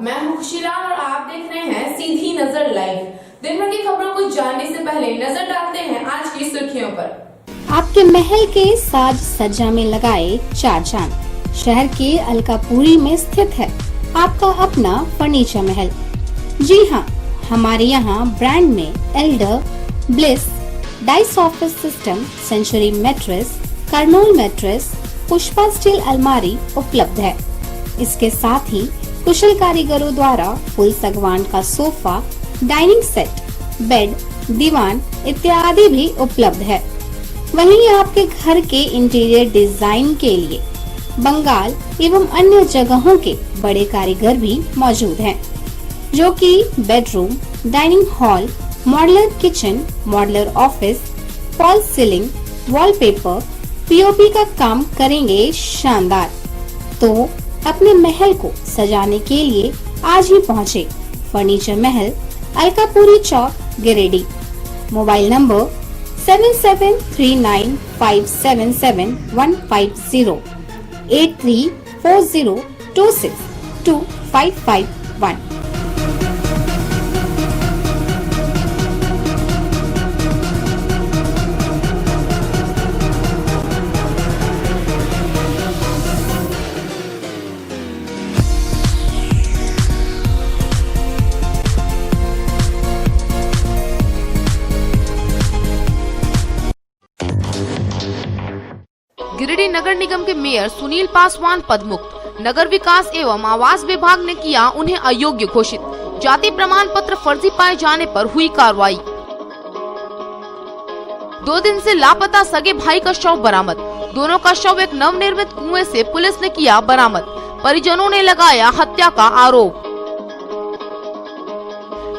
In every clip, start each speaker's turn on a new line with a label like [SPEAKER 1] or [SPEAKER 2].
[SPEAKER 1] मैं हूं खुशीलाल और आप देख रहे हैं सीधी नजर लाइव। दिन भर की खबरों को जानने से पहले नजर डालते हैं आज की सुर्खियों पर।
[SPEAKER 2] आपके महल के साज सज्जा में लगाए चार चांद। शहर के अलकापुरी में स्थित है आपका अपना फर्नीचर महल। जी हाँ, हमारे यहाँ ब्रांड में Elder, Bliss, Dice office system, century mattress, Kurnool mattress, Pushpa steel अलमारी उपलब्ध है। इसके साथ ही कुशल कारीगरों द्वारा फुल सागवान का सोफा, डाइनिंग सेट, बेड, दीवान इत्यादि भी उपलब्ध है। वहीं आपके घर के इंटीरियर डिजाइन के लिए बंगाल एवं अन्य जगहों के बड़े कारीगर भी मौजूद हैं, जो कि bedroom, dining hall, modular kitchen, modular office, fall ceiling, wallpaper, POP का काम करेंगे शानदार। तो अपने महल को सजाने के लिए आज ही पहुँचे फर्नीचर महल, अलकापुरी चौक, गिरिडीह। Mobile number 7739577150 8340262551।
[SPEAKER 3] गिरिडीह नगर निगम के मेयर सुनील पासवान पदमुक्त। नगर विकास एवं आवास विभाग ने किया उन्हें अयोग्य घोषित। जाति प्रमाण पत्र फर्जी पाए जाने पर हुई कार्रवाई। 2 दिन से लापता सगे भाई का शव बरामद। दोनों का शव एक नवनिर्मित कुएं से पुलिस ने किया बरामद। परिजनों ने लगाया हत्या का आरोप।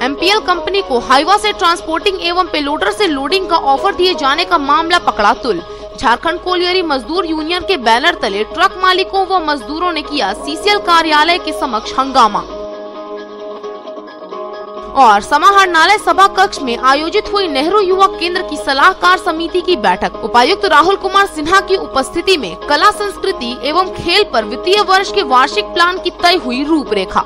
[SPEAKER 3] एमपीएल कंपनी को हाईवा से ट्रांसपोर्टिंग एवं पेलोडर से लोडिंग का ऑफर दिए जाने का मामला पकड़ा तुल। झारखंड कोलियरी मजदूर यूनियन के बैनर तले ट्रक मालिकों व मजदूरों ने किया सीसीएल कार्यालय के समक्ष हंगामा। और समाहरणालय सभा कक्ष में आयोजित हुई नेहरू युवा केंद्र की सलाहकार समिति की बैठक। उपायुक्त राहुल कुमार सिन्हा की उपस्थिति में कला, संस्कृति एवं खेल पर वित्तीय वर्ष के वार्षिक प्लान की तय हुई रूपरेखा।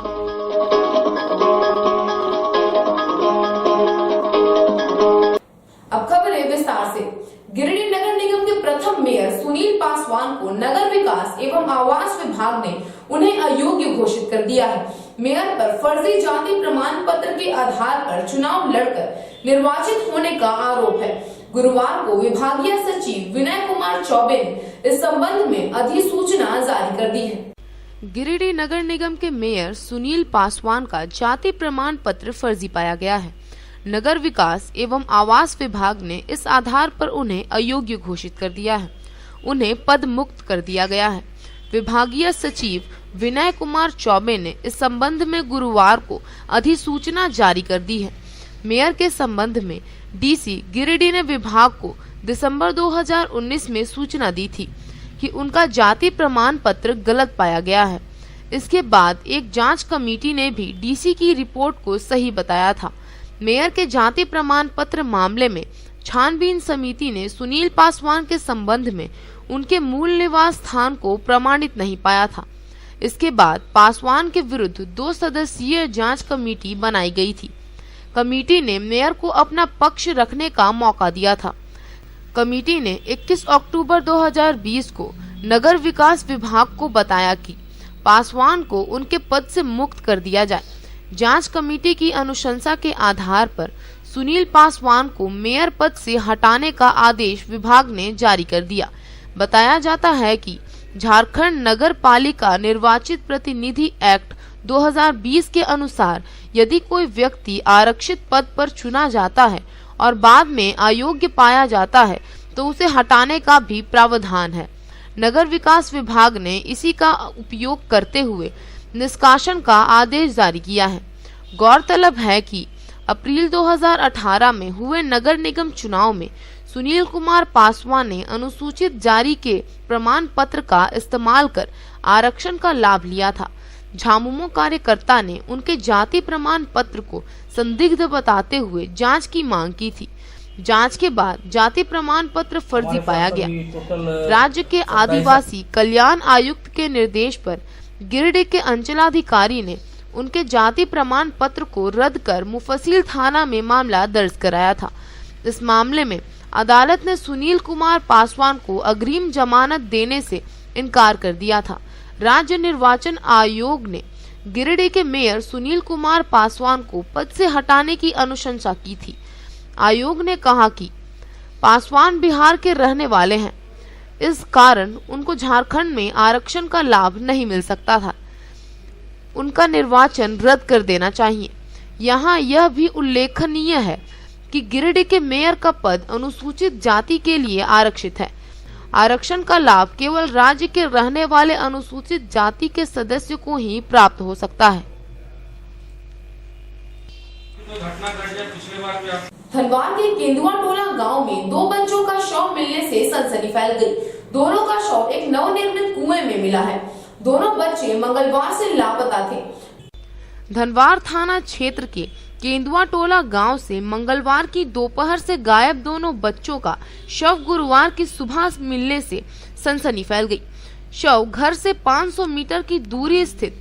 [SPEAKER 1] अब खबर है विस्तार से। गिरिडीह नगर निगम के प्रथम मेयर सुनील पासवान को नगर विकास एवं आवास विभाग ने उन्हें अयोग्य घोषित कर दिया है। मेयर पर फर्जी जाति प्रमाण पत्र के आधार पर चुनाव लड़कर निर्वाचित होने का आरोप है। गुरुवार को विभागीय सचिव विनय कुमार चौबे ने इस संबंध में अधिसूचना जारी कर दी है।
[SPEAKER 3] गिरिडीह नगर निगम के मेयर सुनील पासवान का जाति प्रमाण पत्र फर्जी पाया गया है। नगर विकास एवं आवास विभाग ने इस आधार पर उन्हें अयोग्य घोषित कर दिया है। उन्हें पद मुक्त कर दिया गया है। विभागीय सचिव विनय कुमार चौबे ने इस संबंध में गुरुवार को अधिसूचना जारी कर दी है। मेयर के संबंध में डीसी गिरिडीह ने विभाग को दिसंबर 2019 में सूचना दी थी कि उनका जाति प्रमाण पत्र गलत पाया गया है। इसके बाद एक जांच कमेटी ने भी डीसी की रिपोर्ट को सही बताया था। मेयर के जाति प्रमाण पत्र मामले में छानबीन समिति ने सुनील पासवान के संबंध में उनके मूल निवास स्थान को प्रमाणित नहीं पाया था। इसके बाद पासवान के विरुद्ध 2 सदस्यीय जांच कमेटी बनाई गई थी। कमेटी ने मेयर को अपना पक्ष रखने का मौका दिया था। कमेटी ने 21 अक्टूबर 2020 को नगर विकास विभाग को बताया कि पासवान को उनके पद से मुक्त कर दिया जाए। जांच कमेटी की अनुशंसा के आधार पर सुनील पासवान को मेयर पद से हटाने का आदेश विभाग ने जारी कर दिया। बताया जाता है कि झारखंड नगर पालिका निर्वाचित प्रतिनिधि एक्ट 2020 के अनुसार यदि कोई व्यक्ति आरक्षित पद पर चुना जाता है और बाद में अयोग्य पाया जाता है तो उसे हटाने का भी प्रावधान है। नगर विकास विभाग ने इसी का उपयोग करते हुए निष्कासन का आदेश जारी किया है। गौरतलब है कि अप्रैल 2018 में हुए नगर निगम चुनाव में सुनील कुमार पासवान ने अनुसूचित जाति के प्रमाण पत्र का इस्तेमाल कर आरक्षण का लाभ लिया था। झामुमो कार्यकर्ता ने उनके जाति प्रमाण पत्र को संदिग्ध बताते हुए जांच की मांग की थी। जांच के बाद जाति प्रमाण पत्र फर्जी पाया गया। राज्य के आदिवासी कल्याण आयुक्त के निर्देश पर गिरिडीह के अंचलाधिकारी ने उनके जाति प्रमाण पत्र को रद्द कर मुफस्सिल थाना में मामला दर्ज कराया था। इस मामले में अदालत ने सुनील कुमार पासवान को अग्रिम जमानत देने से इनकार कर दिया था। राज्य निर्वाचन आयोग ने गिरिडीह के मेयर सुनील कुमार पासवान को पद से हटाने की अनुशंसा की थी। आयोग ने कहा कि पासवान बिहार के रहने वाले हैं, इस कारण उनको झारखंड में आरक्षण का लाभ नहीं मिल सकता था। उनका निर्वाचन रद्द कर देना चाहिए। यहाँ यह भी उल्लेखनीय है कि गिरिडीह के मेयर का पद अनुसूचित जाति के लिए आरक्षित है। आरक्षण का लाभ केवल राज्य के रहने वाले अनुसूचित जाति के सदस्य को ही प्राप्त हो सकता है।
[SPEAKER 1] धनबाद के केंदुआ टोला गांव में 2 बच्चों का शव मिलने से सनसनी फैल गई। दोनों का शव एक नवनिर्मित कुएं में मिला है। दोनों बच्चे मंगलवार से लापता थे।
[SPEAKER 3] धनबाद थाना क्षेत्र के केंदुआ टोला गांव से मंगलवार की दोपहर से गायब दोनों बच्चों का शव गुरुवार की सुबह मिलने से सनसनी फैल गई। शव घर से 500 मीटर की दूरी स्थित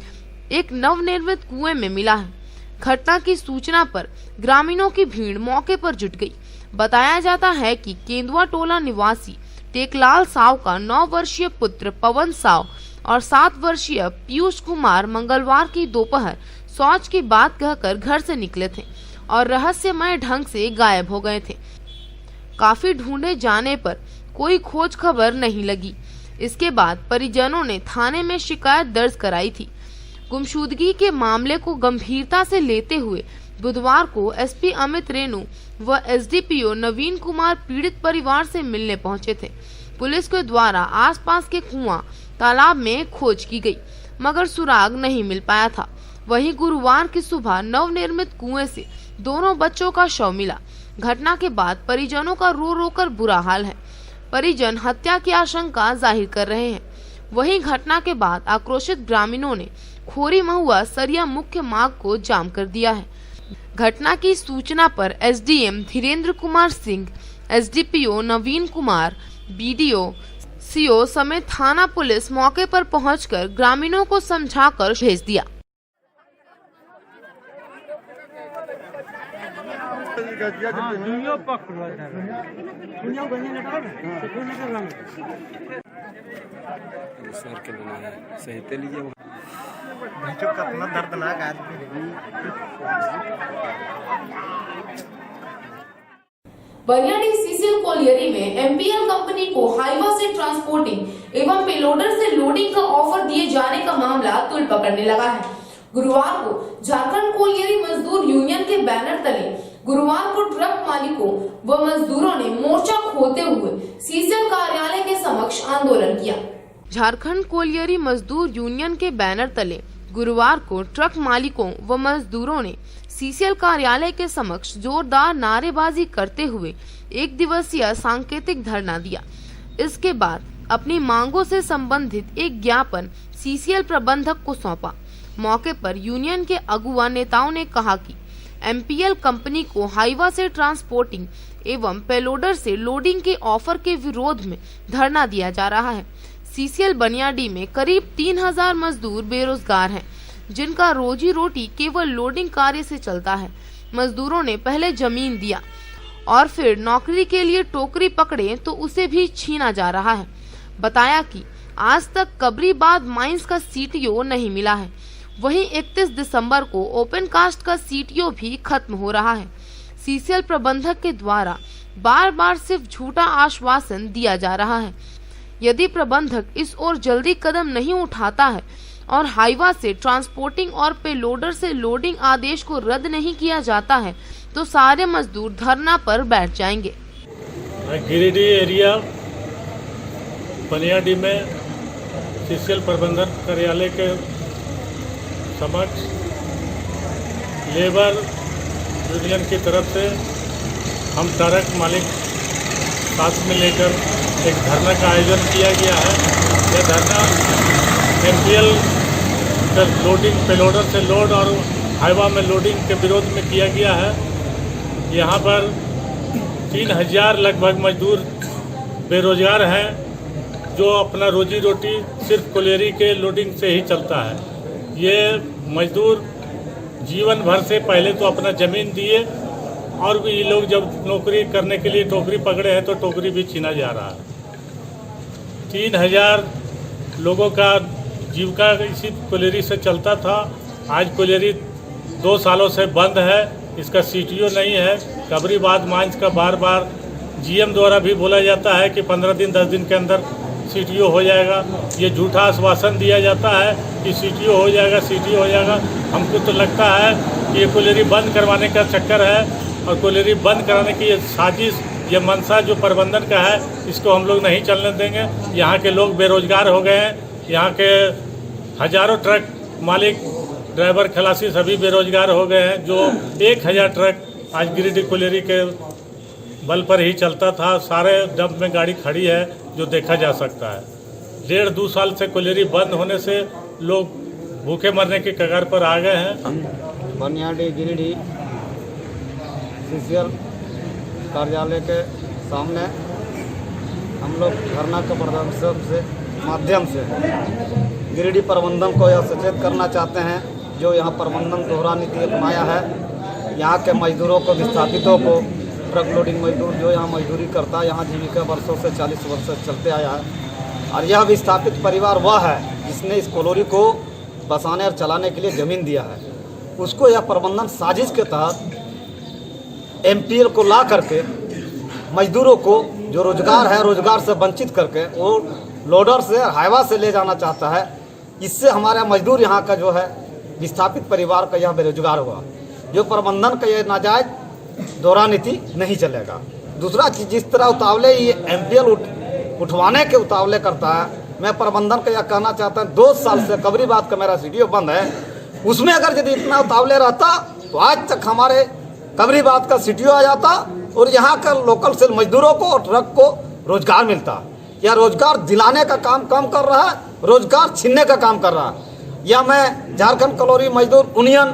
[SPEAKER 3] एक नवनिर्मित कुएं में मिला है। घटना की सूचना पर ग्रामीणों की भीड़ मौके पर जुट गई। बताया जाता है कि केंदुआ टोला निवासी टेकलाल साव का 9 वर्षीय पुत्र पवन साव और 7 वर्षीय पीयूष कुमार मंगलवार की दोपहर शौच की बात कहकर घर से निकले थे और रहस्यमय ढंग से गायब हो गए थे। काफी ढूंढे जाने पर कोई खोज खबर नहीं लगी। इसके बाद परिजनों ने थाने में शिकायत दर्ज कराई थी। गुमशुदगी के मामले को गंभीरता से लेते हुए बुधवार को एसपी अमित रेणु व एसडीपीओ नवीन कुमार पीड़ित परिवार से मिलने पहुंचे थे। पुलिस के द्वारा आसपास के कुआं, तालाब में खोज की गई, मगर सुराग नहीं मिल पाया था। वहीं गुरुवार की सुबह नवनिर्मित कुएं से दोनों बच्चों का शव मिला। घटना के बाद परिजनों का रो रो कर बुरा हाल है। परिजन हत्या की आशंका जाहिर कर रहे हैं। वहीं घटना के बाद आक्रोशित ग्रामीणों ने खोरी महुआ सरिया मुख्य मार्ग को जाम कर दिया है। घटना की सूचना पर एसडीएम धीरेन्द्र कुमार सिंह, एसडीपीओ नवीन कुमार, बीडीओ, सीओ समेत थाना पुलिस मौके पर पहुंचकर ग्रामीणों को समझाकर भेज दिया।
[SPEAKER 4] सर के बनाया सही ते लीजिए
[SPEAKER 5] कितना दर्दनाक आदमी।
[SPEAKER 1] बनियाडी सीसीएल कोलियरी में एमपीएल कंपनी को हाईवा से ट्रांसपोर्टिंग एवं पेलोडर से लोडिंग का ऑफर दिए जाने का मामला तूल पकड़ने लगा है। गुरुवार को झारखंड कोलियरी मजदूर यूनियन के बैनर तले गुरुवार को ट्रक मालिकों व मजदूरों ने मोर्चा खोलते हुए सीसीएल कार्यालय के समक्ष आंदोलन किया।
[SPEAKER 3] झारखंड कोलियरी मजदूर यूनियन के बैनर तले गुरुवार को ट्रक मालिकों व मजदूरों ने सीसीएल कार्यालय के समक्ष जोरदार नारेबाजी करते हुए 1 दिवसीय सांकेतिक धरना दिया। इसके बाद अपनी मांगों से संबंधित एक ज्ञापन सीसीएल प्रबंधक को सौंपा। मौके पर यूनियन के अगुआ नेताओं ने कहा कि एमपीएल कंपनी को हाईवा से ट्रांसपोर्टिंग एवं पेलोडर से लोडिंग के ऑफर के विरोध में धरना दिया जा रहा है। सीसीएल बनियाडी में करीब 3000 मजदूर बेरोजगार हैं, जिनका रोजी रोटी केवल लोडिंग कार्य से चलता है। मजदूरों ने पहले जमीन दिया और फिर नौकरी के लिए टोकरी पकड़े तो उसे भी छीना जा रहा है। बताया कि आज तक कबरीबाद माइंस का सीटीओ नहीं मिला है। वहीं 31 दिसंबर को ओपन कास्ट का सीटीओ भी खत्म हो रहा है। सीसीएल प्रबंधक के द्वारा बार बार सिर्फ झूठा आश्वासन दिया जा रहा है। यदि प्रबंधक इस ओर जल्दी कदम नहीं उठाता है और हाईवा से ट्रांसपोर्टिंग और पेलोडर से लोडिंग आदेश को रद्द नहीं किया जाता है तो सारे मजदूर धरना पर बैठ जाएंगे।
[SPEAKER 6] गिरिडीह एरिया बनियाडी में सीसीएल प्रबंधक कार्यालय के समक्ष लेबर यूनियन की तरफ से हम ट्रक मालिक साथ में लेकर एक धरना का आयोजन किया गया है। यह धरना एमपीएल लोडिंग पेलोडर से लोड और हाईवा में लोडिंग के विरोध में किया गया है। यहाँ पर 3000 लगभग मजदूर बेरोजगार हैं, जो अपना रोजी रोटी सिर्फ कोलियरी के लोडिंग से ही चलता है। ये मजदूर जीवन भर से पहले तो अपना जमीन दिए, और भी ये लोग जब नौकरी करने के लिए टोकरी पकड़े हैं तो टोकरी भी छीना जा रहा है। 3000 लोगों का जीविका इसी कोयलेरी से चलता था। आज कोयलेरी 2 सालों से बंद है, इसका सीटीओ नहीं है। कबरीबाद मांझ का बार बार जीएम द्वारा भी बोला जाता है कि 15 दिन 10 दिन के अंदर सीटीओ हो जाएगा। ये झूठा आश्वासन दिया जाता है कि सीटीओ हो जाएगा, सीटीओ हो जाएगा। हमको तो लगता है कि ये कोयलेरी बंद करवाने का चक्कर है, और कोयलेरी बंद कराने की ये साजिश, ये मंशा जो प्रबंधन का है, इसको हम लोग नहीं चलने देंगे। यहाँ के लोग बेरोजगार हो गए हैं, यहाँ के हजारों ट्रक मालिक, ड्राइवर, खलासी सभी बेरोजगार हो गए हैं। जो 1000 ट्रक आज गिरिडीह कोयलेरी के बल पर ही चलता था, सारे डंप में गाड़ी खड़ी है, जो देखा जा सकता है। 1.5-2 साल से कोयलेरी बंद होने से लोग भूखे मरने की कगार पर आ गए हैं।
[SPEAKER 5] बनियाडी गिरिडीह सीसीएल कार्यालय के सामने हम लोग धरना के प्रदर्शन से माध्यम से गिरिडीह प्रबंधन को यह सचेत करना चाहते हैं, जो यहाँ प्रबंधन दोहरा नीति अपनाया है। यहाँ के मजदूरों को, विस्थापितों को, ट्रक लोडिंग मजदूर जो यहाँ मजदूरी करता है, यहाँ जीविका वर्षों से 40 वर्ष से चलते आया है। और यह विस्थापित परिवार वह है जिसने इस कोयलेरी को बसाने और चलाने के लिए ज़मीन दिया है। उसको यह प्रबंधन साजिश के तहत एमपीएल को ला करके मजदूरों को जो रोजगार है, रोजगार से वंचित करके वो लोडर से, हाईवा से ले जाना चाहता है। इससे हमारे मजदूर यहाँ का जो है विस्थापित परिवार का यह बेरोजगार हुआ। जो प्रबंधन का यह नाजायज दोहरा नीति नहीं चलेगा। दूसरा चीज़, जिस तरह उतावले ये एमपीएल उठवाने के उतावले करता है, मैं प्रबंधन का यह कहना चाहता हूँ, 2 साल से कबरीबाद का मेरा सीडीओ बंद है। उसमें अगर यदि इतना उतावले रहता तो आज तक हमारे कबरीबाद का सीटीओ आ जाता और यहाँ का लोकल सेल मजदूरों को और ट्रक को रोजगार मिलता। या रोजगार दिलाने का काम कम कर रहा है, रोजगार छीनने का काम कर रहा है। या मैं झारखंड कोयलेरी मजदूर यूनियन,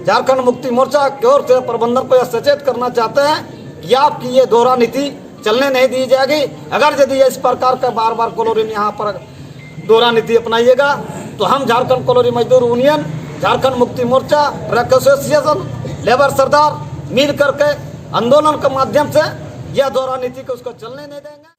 [SPEAKER 5] झारखंड मुक्ति मोर्चा की ओर से प्रबंधन को यह सचेत करना चाहते हैं कि आपकी ये दोहरा नीति चलने नहीं दी जाएगी। अगर यदि इस प्रकार का बार बार कोयलेरी में यहाँ पर दोहरा नीति अपनाइएगा तो हम झारखंड कोयलेरी मजदूर union, Jharkhand Mukti Morcha, truck association, labour सरदार मिल करके आंदोलन के माध्यम से यह दोहरा नीति को उसको चलने नहीं देंगे।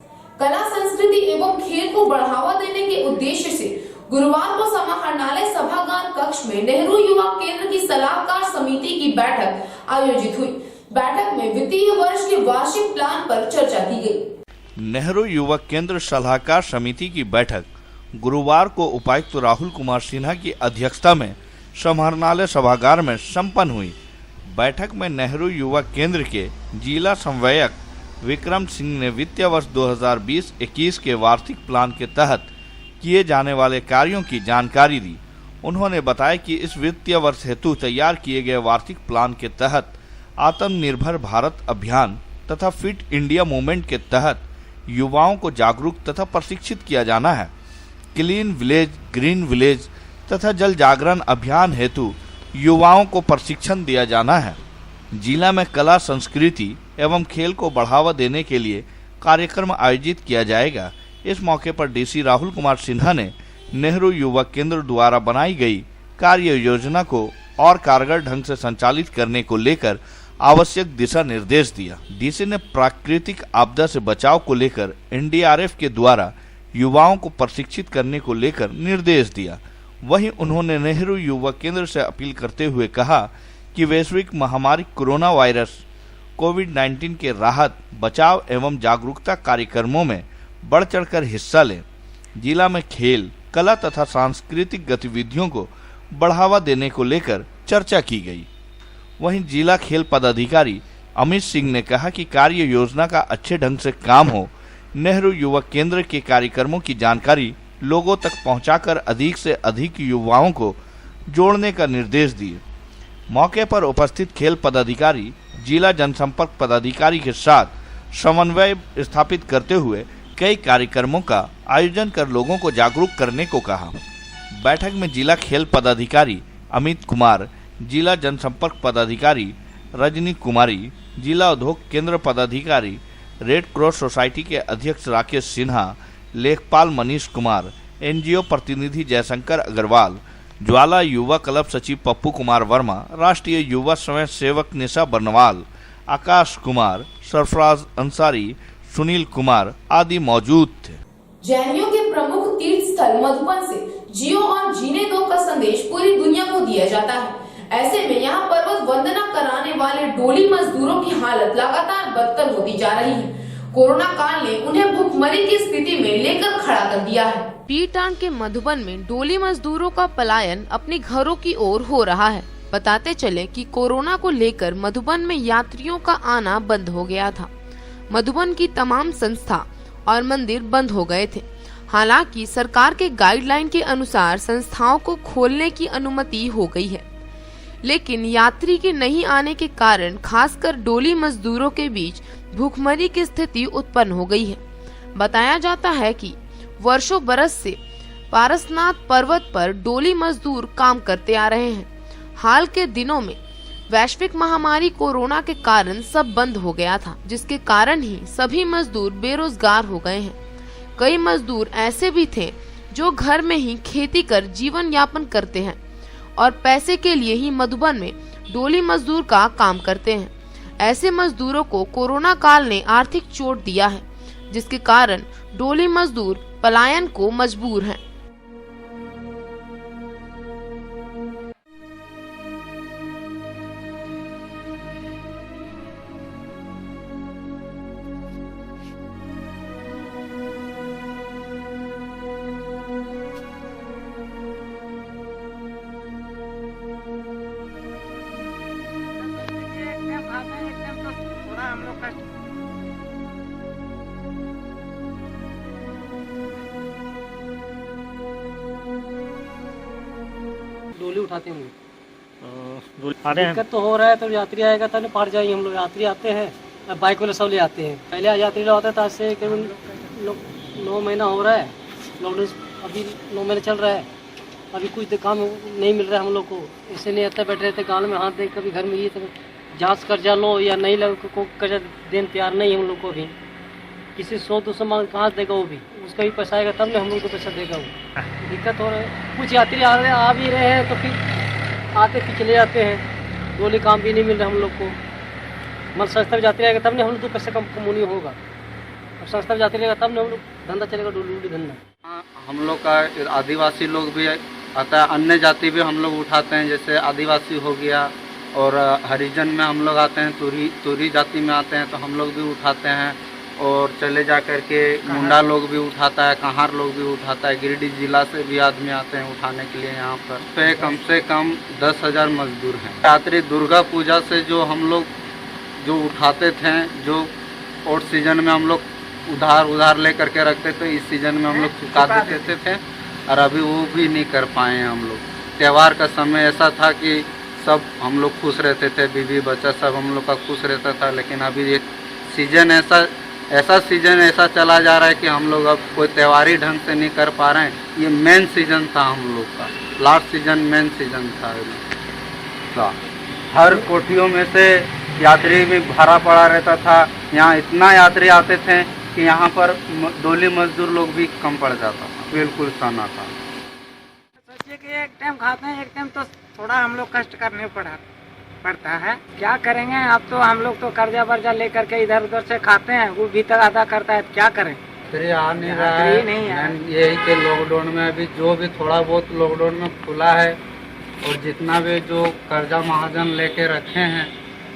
[SPEAKER 1] कला, संस्कृति एवं खेल को बढ़ावा देने के उद्देश्य से गुरुवार को समाहरणालय सभागार कक्ष में नेहरू युवा केंद्र की सलाहकार समिति की बैठक आयोजित हुई। बैठक में वित्तीय वर्ष के वार्षिक प्लान पर चर्चा की गई।
[SPEAKER 7] नेहरू युवा केंद्र सलाहकार समिति की बैठक गुरुवार को उपायुक्त राहुल कुमार सिन्हा की अध्यक्षता में समाहरणालय सभागार में संपन्न हुई। बैठक में नेहरू युवा केंद्र के जिला समन्वयक विक्रम सिंह ने वित्तीय वर्ष 2020-21 के वार्षिक प्लान के तहत किए जाने वाले कार्यों की जानकारी दी। उन्होंने बताया कि इस वित्तीय वर्ष हेतु तैयार किए गए वार्षिक प्लान के तहत आत्मनिर्भर भारत अभियान तथा फिट इंडिया मूवमेंट के तहत युवाओं को जागरूक तथा प्रशिक्षित किया जाना है। क्लीन विलेज, ग्रीन विलेज तथा जल जागरण अभियान हेतु युवाओं को प्रशिक्षण दिया जाना है। जिला में कला, संस्कृति एवं खेल को बढ़ावा देने के लिए कार्यक्रम आयोजित किया जाएगा। इस मौके पर डीसी राहुल कुमार सिन्हा ने नेहरू युवा केंद्र द्वारा बनाई गई कार्य योजना को और कारगर ढंग से संचालित करने को लेकर आवश्यक दिशा निर्देश दिया। डीसी ने प्राकृतिक आपदा से बचाव को लेकर एनडीआरएफ के द्वारा युवाओं को प्रशिक्षित करने को लेकर निर्देश दिया। वहीं उन्होंने नेहरू युवा केंद्र से अपील करते हुए कहा कि वैश्विक महामारी कोरोना वायरस कोविड-19 के राहत, बचाव एवं जागरूकता कार्यक्रमों में बढ़ चढ़कर हिस्सा लें। जिला में खेल, कला तथा सांस्कृतिक गतिविधियों को बढ़ावा देने को लेकर चर्चा की गई। वहीं जिला खेल पदाधिकारी अमित सिंह ने कहा कि कार्य योजना का अच्छे ढंग से काम हो। नेहरू युवा केंद्र के कार्यक्रमों की जानकारी लोगों तक पहुंचाकर अधिक से अधिक युवाओं को जोड़ने का निर्देश दिए। मौके पर उपस्थित खेल पदाधिकारी जिला जनसंपर्क पदाधिकारी के साथ समन्वय स्थापित करते हुए कई कार्यक्रमों का आयोजन कर लोगों को जागरूक करने को कहा। बैठक में जिला खेल पदाधिकारी अमित कुमार, जिला जनसंपर्क पदाधिकारी रजनी कुमारी, जिला उद्योग केंद्र पदाधिकारी रेड क्रॉस सोसाइटी के अध्यक्ष राकेश सिन्हा, लेखपाल मनीष कुमार, एनजीओ प्रतिनिधि जयशंकर अग्रवाल, ज्वाला युवा क्लब सचिव पप्पू कुमार वर्मा, राष्ट्रीय युवा स्वयं सेवक निशा बर्नवाल, आकाश कुमार, सरफराज अंसारी, सुनील कुमार आदि मौजूद थे।
[SPEAKER 1] जैनियों के प्रमुख तीर्थ स्थल मधुबन से जियो और जीने दो का संदेश पूरी दुनिया को दिया जाता है। ऐसे में यहाँ पर्वत वंदना कराने वाले डोली मजदूरों की हालत लगातार बदतर होती जा रही है। कोरोना काल ने उन्हें भूखमरी की स्थिति में लेकर खड़ा कर दिया है।
[SPEAKER 3] पीरटांड के मधुबन में डोली मजदूरों का पलायन अपने घरों की ओर हो रहा है। बताते चले कि कोरोना को लेकर मधुबन में यात्रियों का आना बंद हो गया था। मधुबन की तमाम संस्था और मंदिर बंद हो गए थे। हालांकि सरकार के गाइडलाइन के अनुसार संस्थाओं को खोलने की अनुमति हो गई है, लेकिन यात्री के नहीं आने के कारण खासकर डोली मजदूरों के बीच भूखमरी की स्थिति उत्पन्न हो गई है। बताया जाता है कि वर्षों बरस से पारसनाथ पर्वत पर डोली मजदूर काम करते आ रहे हैं। हाल के दिनों में वैश्विक महामारी कोरोना के कारण सब बंद हो गया था, जिसके कारण ही सभी मजदूर बेरोजगार हो गए हैं। कई मजदूर ऐसे भी थे जो घर में ही खेती कर जीवन यापन करते हैं और पैसे के लिए ही मधुबन में डोली मजदूर का काम करते हैं। ऐसे मजदूरों को कोरोना काल ने आर्थिक चोट दिया है, जिसके कारण डोली मजदूर पलायन को मजबूर हैं।
[SPEAKER 8] डोली उठाते हैं दिक्कत तो हो रहा है। तो यात्री आएगा तब पार जाएंगे हम लोग। यात्री आते हैं, बाइक वाले सब ले आते हैं। पहले यात्री लोग आते थे, आज से करीबन 9 महीना हो रहा है। लॉकडाउन अभी 9 महीने चल रहा है। अभी कुछ काम नहीं मिल रहा है हम लोग को। ऐसे नहीं आते बैठे रहते गाँव में, हाथ दे कभी घर में ये तो जहाँ कर्जा लो या नहीं लो, को कर्जा देने तैयार नहीं है हम लोग को। अभी किसी 100-200 मांग कहाँ देगा वो भी, उसका भी पैसा आएगा तब हम लोग को पैसा देगा वो। दिक्कत हो रहा है। कुछ यात्री आ भी रहे हैं तो फिर आते फिर चले जाते हैं। डोली काम भी नहीं मिल रहा हम लोग को। मतलब संस्था में जाते रहेगा तब नहीं हम लोग तो पैसा कमौनी होगा। अब संस्था में जाते रहेगा तब नहीं हम लोग धंधा चलेगा, डोली धंधा।
[SPEAKER 5] हम लोग का आदिवासी लोग भी आता है, अन्य जाति भी हम लोग उठाते हैं। जैसे आदिवासी हो गया और हरिजन में हम लोग आते हैं, तुरी जाति में आते हैं तो हम लोग भी उठाते हैं। और चले जा कर के मुंडा लोग भी उठाता है, कहार लोग भी उठाता है। गिरिडीह जिला से भी आदमी आते हैं उठाने के लिए यहाँ पर। कम से कम 10,000 मजदूर हैं। यात्री दुर्गा पूजा से जो हम लोग जो उठाते थे, जो और सीजन में हम लोग उधार ले करके रखते थे, इस सीजन में हम लोग चुका देते थे और अभी वो भी नहीं कर पाए हैं हम लोग। त्यौहार का समय ऐसा था कि सब हम लोग खुश रहते थे, बीवी बच्चा सब हम लोग का खुश रहता था। लेकिन अभी एक सीजन ऐसा चला जा रहा है कि हम लोग अब कोई त्योहारी ढंग से नहीं कर पा रहे हैं। ये मेन सीजन था हम लोग का, लास्ट सीजन मेन सीजन था। हर कोठियों में से यात्री भी भरा पड़ा रहता था। यहाँ इतना यात्री आते थे कि यहाँ पर डोली मजदूर लोग भी कम पड़ जाता था, बिल्कुल सना था।
[SPEAKER 9] सोचिए कि एक टाइम खाते हैं, एक टाइम तो थोड़ा हम लोग कष्ट करने पड़ता है। क्या करेंगे, अब तो हम लोग तो कर्जा वर्जा लेकर के इधर उधर से खाते हैं, वो भी तक अदा करता है, क्या करें।
[SPEAKER 5] फिर आ नहीं रहा है, नहीं यही के लॉकडाउन में अभी जो भी थोड़ा बहुत लॉकडाउन में खुला है और जितना भी जो कर्जा महाजन लेके रखे हैं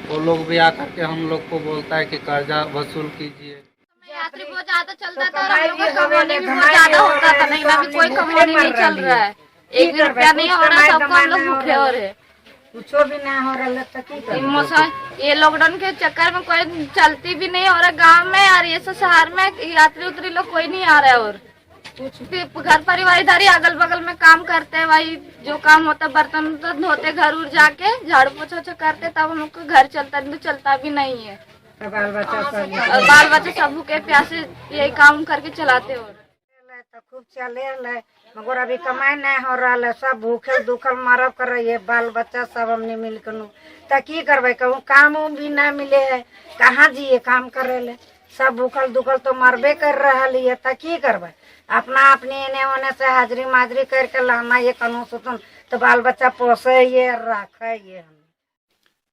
[SPEAKER 5] वो लोग भी आकर के हम लोग को बोलता है कि कर्जा वसूल कीजिए।
[SPEAKER 10] यात्री बहुत ज्यादा चलता था और हम लोग का कमाने भी बहुत ज्यादा होता था, नहीं अभी कोई कमाने नहीं चल रहा है। 1 भी रुपया नहीं हो रहा, सबको हम लोग भूखे हो रहे,
[SPEAKER 9] कुछ भी नहीं हो रहा।
[SPEAKER 10] मौसम ये लॉकडाउन के चक्कर में कोई चलती भी नहीं हो रहा गांव में, और ये सब शहर में यात्री उतरी लोग कोई नहीं आ रहा है। और घर परिवार इधर ही अगल बगल में काम करते हैं, वही जो काम होता बर्तन धोते, घर उड़ जाके झाड़ू पोछा करते, तब हम लोग को घर चलता, नहीं तो चलता भी नहीं है। बाल बच्चा सब भूखे प्यासे यही काम करके चलाते हो।
[SPEAKER 9] खूब चले मगर अभी कमाई नहीं हो रहा है, सब भूखे दुखल मारब कर रही है। बाल बच्चा सब हमने मिल कर तो की करबे, कहूँ काम भी ना मिले है, कहाँ जिए काम करे ले। सब भूखल दुखल तो मरबे कर रहा है, तो की करबे। अपना अपने एने ओने से हाजरी माजरी करके लाना, ये कनु सुतन तो बाल बच्चा पोसे ये रखे ये हम।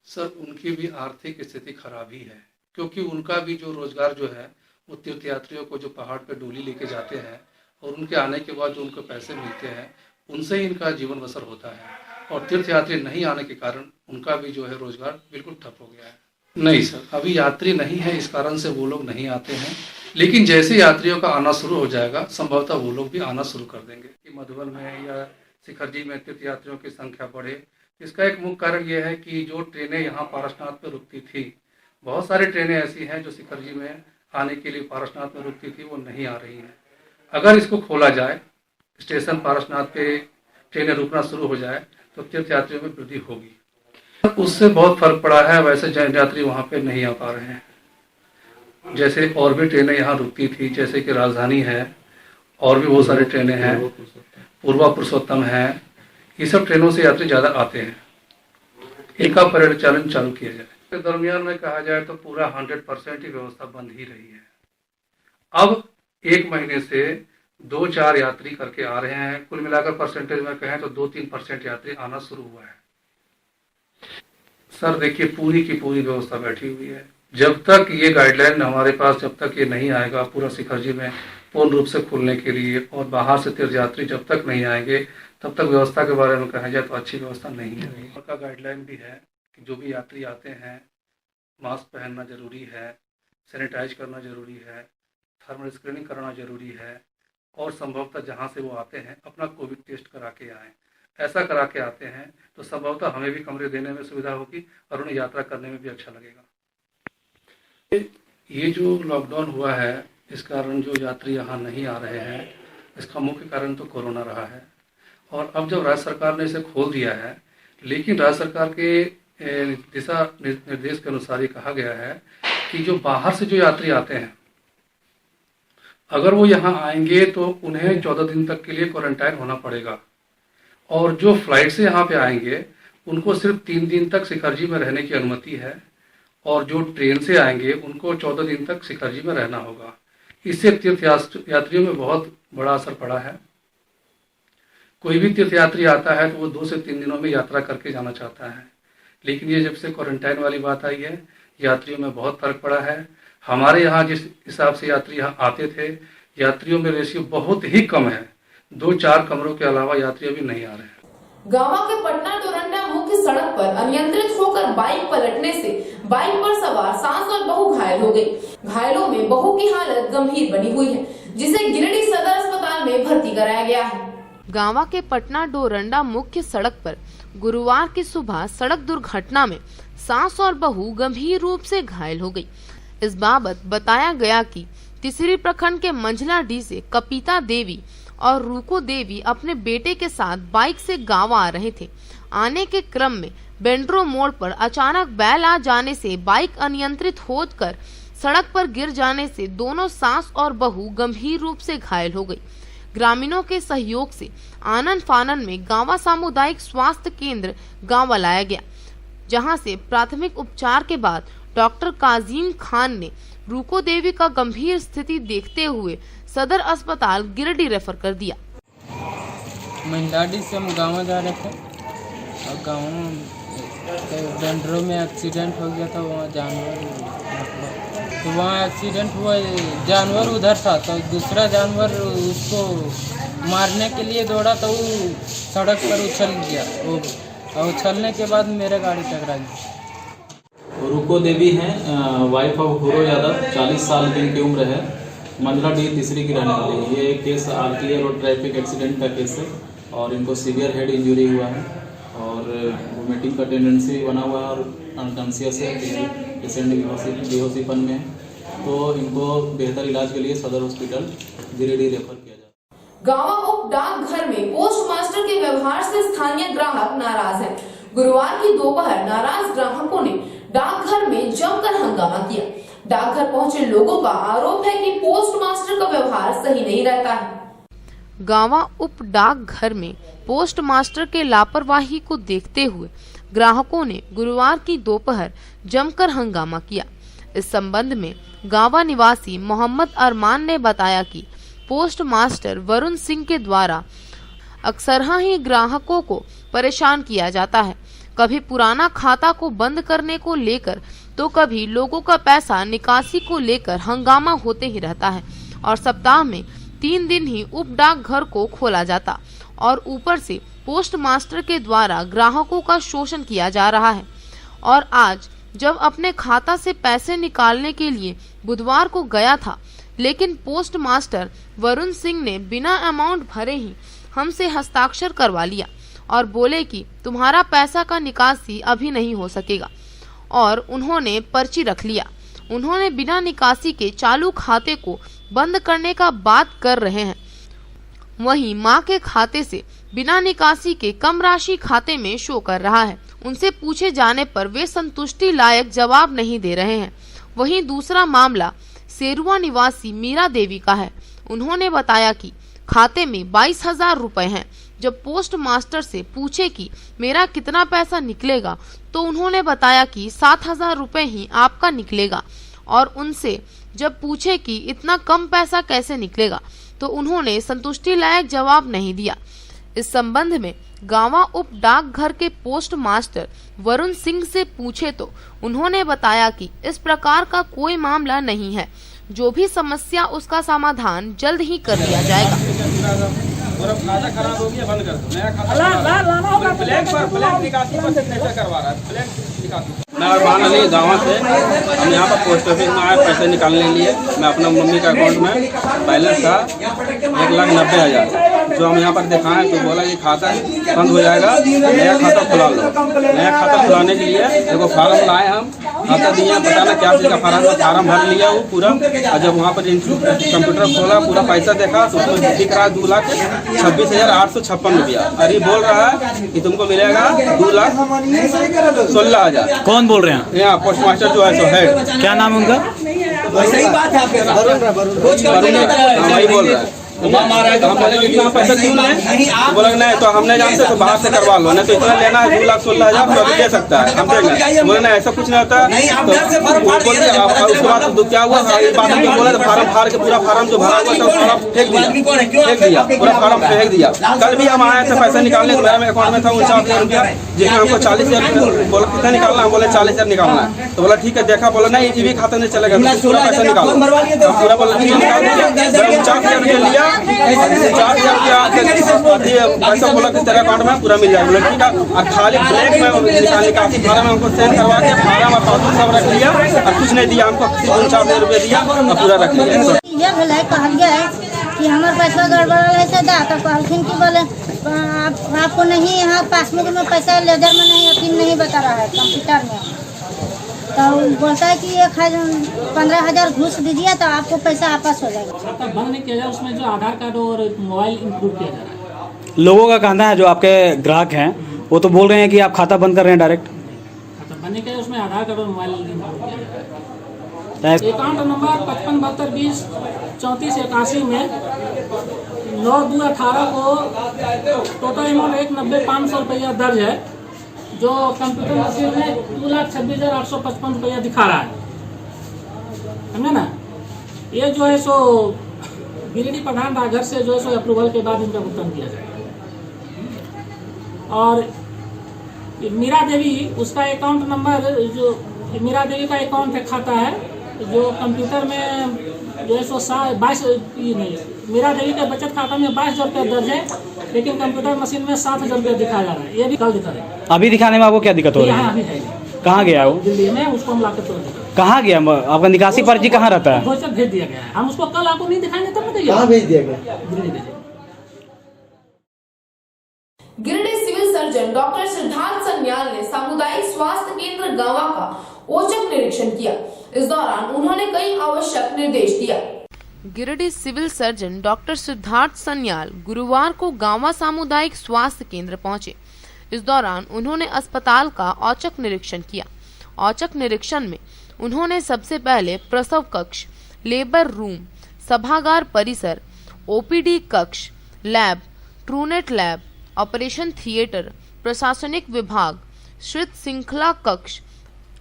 [SPEAKER 11] सर उनकी भी आर्थिक स्थिति खराब ही है, क्योंकि उनका भी जो रोजगार जो है वो तीर्थयात्रियों को जो पहाड़ पे डोली लेके जाते हैं और उनके आने के बाद जो उनको पैसे मिलते हैं उनसे ही इनका जीवन बसर होता है, और तीर्थयात्री नहीं आने के कारण उनका भी जो है रोजगार बिल्कुल ठप हो गया है। नहीं सर, अभी यात्री नहीं है, इस कारण से वो लोग नहीं आते हैं, लेकिन जैसे यात्रियों का आना शुरू हो जाएगा संभवतः वो लोग भी आना शुरू कर देंगे। कि मधुबन में या शिखर जी में तीर्थयात्रियों की संख्या बढ़े, इसका एक मुख्य कारण यह है कि जो ट्रेनें यहाँ पारसनाथ पे रुकती थी, बहुत सारी ट्रेनें ऐसी हैं जो शिखर जी में आने के लिए पारसनाथ में रुकती थी, वो नहीं आ रही हैं। अगर इसको खोला जाए, स्टेशन पारसनाथ पे ट्रेनें रुकना शुरू हो जाए तो तीर्थयात्रियों में वृद्धि होगी, उससे बहुत फर्क पड़ा है। वैसे जैन यात्री वहाँ पे नहीं आ पा रहे हैं, जैसे और भी ट्रेनें यहाँ रुकती थी, जैसे कि राजधानी है और भी बहुत सारी ट्रेनें हैं, पूर्वा पुरुषोत्तम है, ये सब ट्रेनों से यात्री ज़्यादा आते हैं। इनका परिचालन चालू किया जाए। के दरमियान में कहा जाए तो पूरा 100% ही व्यवस्था बंद ही रही है। अब एक महीने से 2-4 यात्री करके आ रहे हैं, कुल मिलाकर परसेंटेज में कहें तो 2-3% यात्री आना शुरू हुआ है। सर देखिए, पूरी की पूरी व्यवस्था बैठी हुई है। जब तक ये गाइडलाइन हमारे पास, जब तक ये नहीं आएगा पूरा शिखर जी में पूर्ण रूप से खुलने के लिए, और बाहर से तीर्थयात्री जब तक नहीं आएंगे तब तक व्यवस्था के बारे में कहा जाए तो अच्छी व्यवस्था नहीं है। उनका गाइडलाइन भी है कि जो भी यात्री आते हैं मास्क पहनना जरूरी है, सैनिटाइज करना जरूरी है, थर्मल स्क्रीनिंग कराना जरूरी है, और संभवतः जहाँ से वो आते हैं अपना कोविड टेस्ट करा के आएँ। ऐसा करा के आते हैं तो संभवतः हमें भी कमरे देने में सुविधा होगी और उन्हें यात्रा करने में भी अच्छा लगेगा। ये जो लॉकडाउन हुआ है, इस कारण जो यात्री यहाँ नहीं आ रहे हैं, इसका मुख्य कारण तो कोरोना रहा है। और अब जब राज्य सरकार ने इसे खोल दिया है, लेकिन राज्य सरकार के दिशा निर्देश के अनुसार ये कहा गया है कि जो बाहर से जो यात्री आते हैं, अगर वो यहाँ आएंगे तो उन्हें 14 दिन तक के लिए क्वारंटाइन होना पड़ेगा, और जो फ्लाइट से यहाँ पे आएंगे उनको सिर्फ 3 दिन तक शिखर जी में रहने की अनुमति है, और जो ट्रेन से आएंगे उनको 14 दिन तक शिखर जी में रहना होगा। इससे तीर्थयात्रियों में बहुत बड़ा असर पड़ा है। कोई भी तीर्थयात्री आता है तो वो 2 से 3 दिनों में यात्रा करके जाना चाहता है, लेकिन ये जब से क्वारंटाइन वाली बात आई है, यात्रियों में बहुत फर्क पड़ा है। हमारे यहाँ जिस हिसाब से यात्री यहाँ आते थे, यात्रियों में रेशियो बहुत ही कम है। 2-4 कमरों के अलावा यात्री अभी नहीं आ रहे हैं।
[SPEAKER 1] गांवा के पटना डोरंडा मुख्य सड़क पर अनियंत्रित होकर बाइक पलटने से बाइक पर सवार सास और बहू घायल हो गई। घायलों में बहू की हालत गंभीर बनी हुई है, जिसे गिरिडीह सदर अस्पताल में भर्ती कराया गया है।
[SPEAKER 3] गांवा के पटना डोरंडा मुख्य सड़क पर गुरुवार की सुबह सड़क दुर्घटना में सास और बहू गंभीर रूप से घायल हो गई। इस बाबत बताया गया कि तिसरी प्रखंड के मंझलाडीह से कपिता देवी और रूको देवी अपने बेटे के साथ बाइक से गांव आ रहे थे। आने के क्रम में बेंड्रो मोड़ पर अचानक बैल आ जाने से बाइक अनियंत्रित होकर सड़क पर गिर जाने से दोनों सास और बहू गंभीर रूप से घायल हो गई। ग्रामीणों के सहयोग से आनन फानन में गांवा सामुदायिक स्वास्थ्य केंद्र गांवा लाया गया, जहां से प्राथमिक उपचार के बाद डॉक्टर काजिम खान ने रूको देवी का गंभीर स्थिति देखते हुए सदर अस्पताल गिरिडीह रेफर कर दिया।
[SPEAKER 12] मंझलाडीह से हम गाँव जा रहे थे और गाँव में बेंड्रो में एक्सीडेंट हो गया था। वहाँ तो वहाँ एक्सीडेंट हुआ, जानवर उधर था तो दूसरा जानवर उसको मारने के लिए दौड़ा तो वो सड़क पर उछल गया, और उछलने के बाद मेरे गाड़ी टकरा गई।
[SPEAKER 13] रूको देवी हैं, वाइफ ऑफ गुरु यादव, 40 साल की इनकी उम्र है, मंझलाडीह तीसरी की रहने वाली है। ये case RTR road traffic accident का केस है और इनको सीवियर हेड इंजरी हुआ है और वोमिटिंग का टेंडेंसी बना हुआ है और अनकॉन्शियस है, पेशेंट बेहोशीपन में, तो इनको बेहतर इलाज के लिए सदर हॉस्पिटल गिरिडीह रेफर किया जाए।
[SPEAKER 1] गांवा उप डाकघर में पोस्ट मास्टर के व्यवहार से स्थानीय ग्राहक नाराज हैं। गुरुवार की दोपहर नाराज ग्राहकों ने डाकघर में जमकर हंगामा किया। डाकघर पहुंचे लोगों का आरोप है कि पोस्ट मास्टर का व्यवहार सही नहीं रहता है।
[SPEAKER 3] गांवा उप डाकघर में पोस्ट मास्टर के लापरवाही को देखते हुए ग्राहकों ने गुरुवार की दोपहर जमकर हंगामा किया। इस संबंध में गांवा निवासी मोहम्मद अरमान ने बताया कि पोस्ट मास्टर वरुण सिंह के द्वारा अक्सर ही ग्राहकों को परेशान किया जाता है। कभी पुराना खाता को बंद करने को लेकर तो कभी लोगों का पैसा निकासी को लेकर हंगामा होते ही रहता है और सप्ताह में 3 दिन ही उप डाकघर को खोला जाता और ऊपर से पोस्ट मास्टर के द्वारा ग्राहकों का शोषण किया जा रहा है। और आज जब अपने खाता से पैसे निकालने के लिए बुधवार को गया था, लेकिन पोस्ट मास्टर वरुण सिंह ने बिना अमाउंट भरे ही हमसे हस्ताक्षर करवा लिया और बोले कि तुम्हारा पैसा का निकासी अभी नहीं हो सकेगा और उन्होंने पर्ची रख लिया। उन्होंने बिना निकासी के चालू खाते को बंद करने का बात कर रहे हैं। वहीं मां के खाते से बिना निकासी के कम राशि खाते में शो कर रहा है। उनसे पूछे जाने पर वे संतुष्टि लायक जवाब नहीं दे रहे हैं। वहीं दूसरा मामला सेरुआ निवासी मीरा देवी का है। उन्होंने बताया कि खाते में 22,000 रुपए हैं। जब पोस्ट मास्टर से पूछे कि मेरा कितना पैसा निकलेगा तो उन्होंने बताया कि 7,000 रुपए ही आपका निकलेगा और उनसे जब पूछे कि इतना कम पैसा कैसे निकलेगा तो उन्होंने संतुष्टि लायक जवाब नहीं दिया। इस संबंध में गांवा उप डाकघर के पोस्ट मास्टर वरुण सिंह से पूछे तो उन्होंने बताया कि इस प्रकार का कोई मामला नहीं है, जो भी समस्या उसका समाधान जल्द ही कर दिया जाएगा।
[SPEAKER 14] खराब हो गया, बंद कर दो, नया खाता ब्लैक निकासी पर सिग्नेचर करवा रहा है, ब्लैक निकासी। मैं अरमान अली गाँव से, हम यहाँ पर पोस्ट ऑफिस में आए पैसे निकालने के लिए। मैं अपना मम्मी का अकाउंट में बैलेंस था 1,90,000, जो हम यहाँ पर दिखाएं तो बोला कि खाता बंद हो जाएगा, नया खाता खुला लो। नया खाता खुलाने के लिए देखो फार्म लाए, हम खाता दिए, पता ना क्या चीज़ का फार्म भर लिया वो पूरा। और जब वहाँ पर कंप्यूटर खोला, पूरा पैसा देखा तो उसमें दिख रहा है 2,26,856 रुपया। अरे बोल रहा है कि तुमको मिलेगा 2,16,000।
[SPEAKER 15] कौन बोल रहे हैं?
[SPEAKER 14] यहाँ पोस्ट मास्टर जो है सो हेड।
[SPEAKER 15] क्या नाम उनका?
[SPEAKER 14] सही बात है, वही बोल रहा है। हम बोले कि यहाँ पैसा क्यों नहीं, बोला नहीं तो हम नहीं जानते, तो बाहर से करवा लो, नहीं तो इतना लेना है 2,16,000 तो अभी दे सकता है, हम देंगे। बोले नहीं ऐसा कुछ नहीं होता। तो उसके बाद क्या हुआ, बोला तो फार्म फाड़ के पूरा फार्म जो भरा हुआ था फार्म फेंक दिया, पूरा फार्म फेंक दिया। कल भी हम आए थे पैसा निकालने, तो मेरे अकाउंट में था 49,000 रुपया, जिसमें हमको 40,000 बोला कितना निकालना है, बोले 40,000 निकालना है। तो बोला ठीक है, देखा, बोला नहीं ये भी खाता नहीं चलेगा, पूरा पैसा निकालो। पूरा बोला निकाल दिया, 49,000 रुपया लिया, 4,000 पैसा बोला कि तेरे अकाउंट में पूरा मिल जाएगा। बोला ठीक है, और खाली ब्लैक में निकासी फार्म हमको सेंड करवा के फार्म और पासबुक सब रख लिया और कुछ नहीं दिया हमको, 49,000 रुपये दिया और पूरा रख लिया।
[SPEAKER 16] ये भलाई कहल गया है कि हमारे पैसा गड़बड़ल है सदा, तो कहलखिन कि बोले आपको नहीं, यहाँ पासबुक में पैसा लेजर में नहीं, पिन नहीं बता रहा है कंप्यूटर में। तो बोलता है कि 15,000 घूस दीजिए तो आपको पैसा वापस हो जाएगा।
[SPEAKER 8] खाता बंद नहीं किया जाए, उसमें जो आधार कार्ड और मोबाइल इंक्लूड किया जा रहा है।
[SPEAKER 15] लोगों का कहना है, जो आपके ग्राहक हैं वो तो बोल रहे हैं कि आप खाता बंद कर रहे हैं डायरेक्ट।
[SPEAKER 8] खाता बंद नहीं किया, उसमें आधार कार्ड और मोबाइल इंक्लूड किया जा रहा है। अकाउंट नंबर 5572203481 में 9/2/18 को टोटल अमाउंट 1,90,500 रुपया दर्ज है, जो कंप्यूटर मशीन में 2,26,855 रुपया दिखा रहा है, समझे ना। ये जो है सो गिरिडीह प्रधान डाकघर से जो है सो अप्रूवल के बाद इनका भुगतान किया जाएगा। और मीरा देवी, उसका अकाउंट नंबर, जो मीरा देवी का अकाउंट है, खाता है, जो कंप्यूटर में जो है सो 22 मीरा देवी के बचत खाता में 22,000 रुपया दर्ज है, लेकिन कंप्यूटर मशीन में 7,000 रुपया दिखा जा रहा है। ये भी कल दिखा रहा है।
[SPEAKER 15] अभी दिखाने में आपको क्या दिक्कत हो रही है?
[SPEAKER 8] अभी है,
[SPEAKER 15] कहाँ गया वो?
[SPEAKER 8] दिल्ली में, उसको हम लाकर तो
[SPEAKER 15] कहाँ गया? आपका निकासी पर्ची कहाँ रहता है?
[SPEAKER 8] भेज दिया गया है। हम उसको कल आपको नहीं दिखाएंगे तब बताइए
[SPEAKER 14] कहाँ भेज दिया गया।
[SPEAKER 1] Giridih civil surgeon doctor Siddharth Sanyal ने सामुदायिक स्वास्थ्य केंद्र गांवा का औचक निरीक्षण किया। इस दौरान उन्होंने कई आवश्यक निर्देश दिया।
[SPEAKER 3] Giridih civil surgeon doctor Siddharth Sanyal गुरुवार को गांवा सामुदायिक स्वास्थ्य केंद्र पहुंचे। इस दौरान उन्होंने अस्पताल का औचक निरीक्षण किया। औचक निरीक्षण में उन्होंने सबसे पहले प्रसव कक्ष, लेबर रूम, सभागार परिसर, ओपीडी कक्ष, lab, Truenat lab, operation theatre, प्रशासनिक विभाग, श्रित श्रृंखला कक्ष